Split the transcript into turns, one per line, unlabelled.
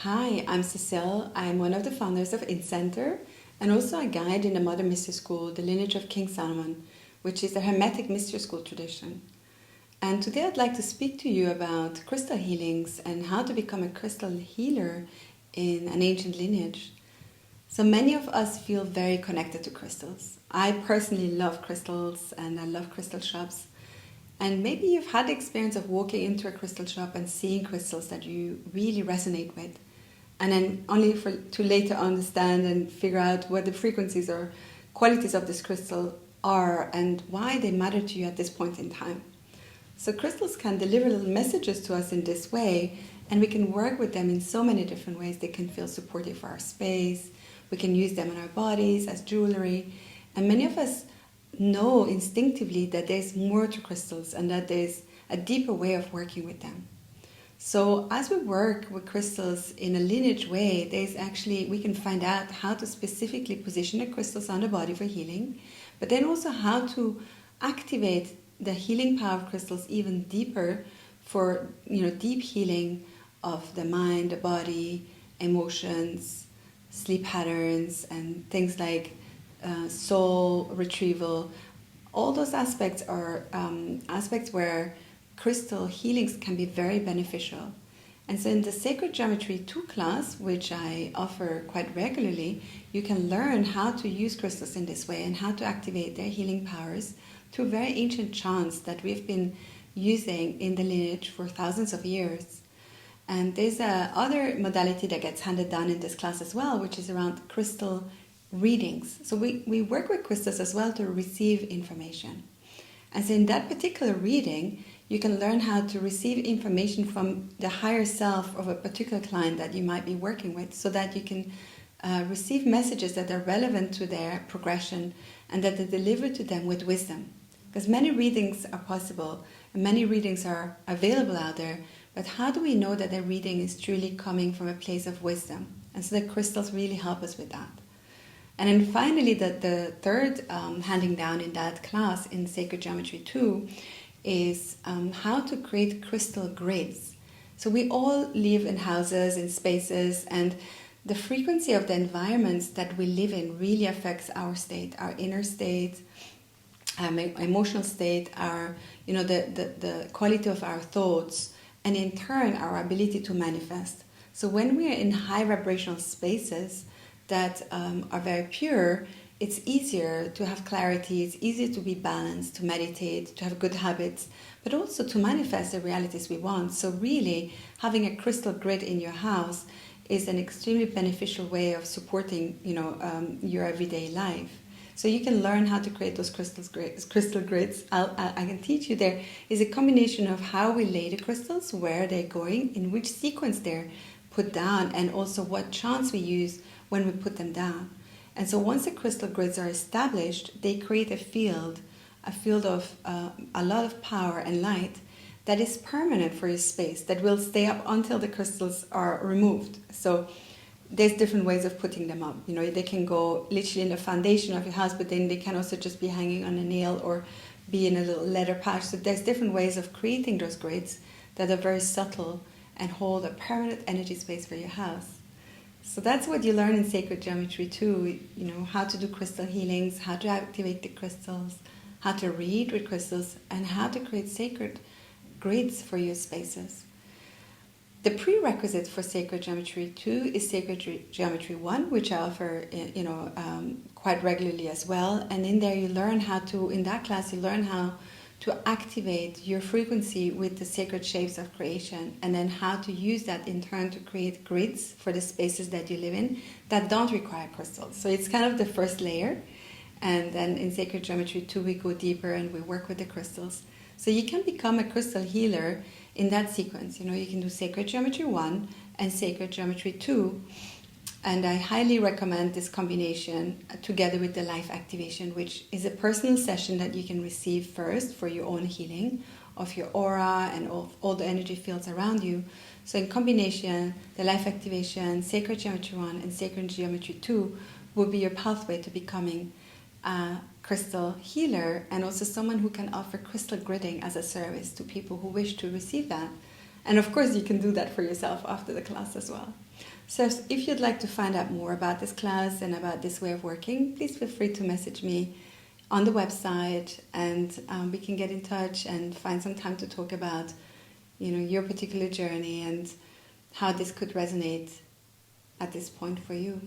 Hi, I'm Cecile. I'm one of the founders of InCenter and also a guide in the Mother Mystery School, the lineage of King Solomon, which is the Hermetic Mystery School tradition. And today I'd like to speak to you about crystal healings and how to become a crystal healer in an ancient lineage. So many of us feel very connected to crystals. I personally love crystals and I love crystal shops. And maybe you've had the experience of walking into a crystal shop and seeing crystals that you really resonate with. And then only to later understand and figure out what the frequencies or qualities of this crystal are and why they matter to you at this point in time. So crystals can deliver little messages to us in this way, and we can work with them in so many different ways. They can feel supportive for our space. We can use them in our bodies as jewelry. And many of us know instinctively that there's more to crystals and that there's a deeper way of working with them. So as we work with crystals in a lineage way, we can find out how to specifically position the crystals on the body for healing, but then also how to activate the healing power of crystals even deeper for deep healing of the mind, the body, emotions, sleep patterns, and things like soul retrieval. All those aspects are aspects where crystal healings can be very beneficial. And so in the Sacred Geometry 2 class, which I offer quite regularly, you can learn how to use crystals in this way and how to activate their healing powers through very ancient chants that we've been using in the lineage for thousands of years. And there's other modality that gets handed down in this class as well, which is around crystal readings. So we work with crystals as well to receive information. And so in that particular reading, you can learn how to receive information from the higher self of a particular client that you might be working with, so that you can receive messages that are relevant to their progression and that are delivered to them with wisdom. Because many readings are possible and many readings are available out there, but how do we know that the reading is truly coming from a place of wisdom? And so the crystals really help us with that. And then finally, the third handing down in that class in Sacred Geometry 2 is how to create crystal grids. So we all live in houses, in spaces, and the frequency of the environments that we live in really affects our state, our inner state, emotional state, our the quality of our thoughts, and in turn our ability to manifest. So when we are in high vibrational spaces that are very pure, it's easier to have clarity, it's easier to be balanced, to meditate, to have good habits, but also to manifest the realities we want. So really, having a crystal grid in your house is an extremely beneficial way of supporting your everyday life. So you can learn how to create those crystal grids. I can teach you. There is a combination of how we lay the crystals, where they're going, in which sequence they're put down, and also what chants we use when we put them down. And so once the crystal grids are established, they create a field of a lot of power and light that is permanent for your space, that will stay up until the crystals are removed. So there's different ways of putting them up. They can go literally in the foundation of your house, but then they can also just be hanging on a nail or be in a little leather pouch. So there's different ways of creating those grids that are very subtle and hold a permanent energy space for your house. So that's what you learn in Sacred Geometry 2, how to do crystal healings, how to activate the crystals, how to read with crystals, and how to create sacred grids for your spaces. The prerequisite for Sacred Geometry 2 is Sacred Geometry 1, which I offer quite regularly as well. And in there in that class you learn how to activate your frequency with the sacred shapes of creation, and then how to use that in turn to create grids for the spaces that you live in that don't require crystals. So it's kind of the first layer, and then in Sacred Geometry 2 we go deeper and we work with the crystals. So you can become a crystal healer in that sequence. You can do Sacred Geometry 1 and Sacred Geometry 2. And I highly recommend this combination together with the life activation, which is a personal session that you can receive first for your own healing of your aura and of all the energy fields around you. So in combination, the life activation, Sacred Geometry 1 and Sacred Geometry 2 will be your pathway to becoming a crystal healer, and also someone who can offer crystal gridding as a service to people who wish to receive that. And of course, you can do that for yourself after the class as well. So if you'd like to find out more about this class and about this way of working, please feel free to message me on the website, and we can get in touch and find some time to talk about, your particular journey and how this could resonate at this point for you.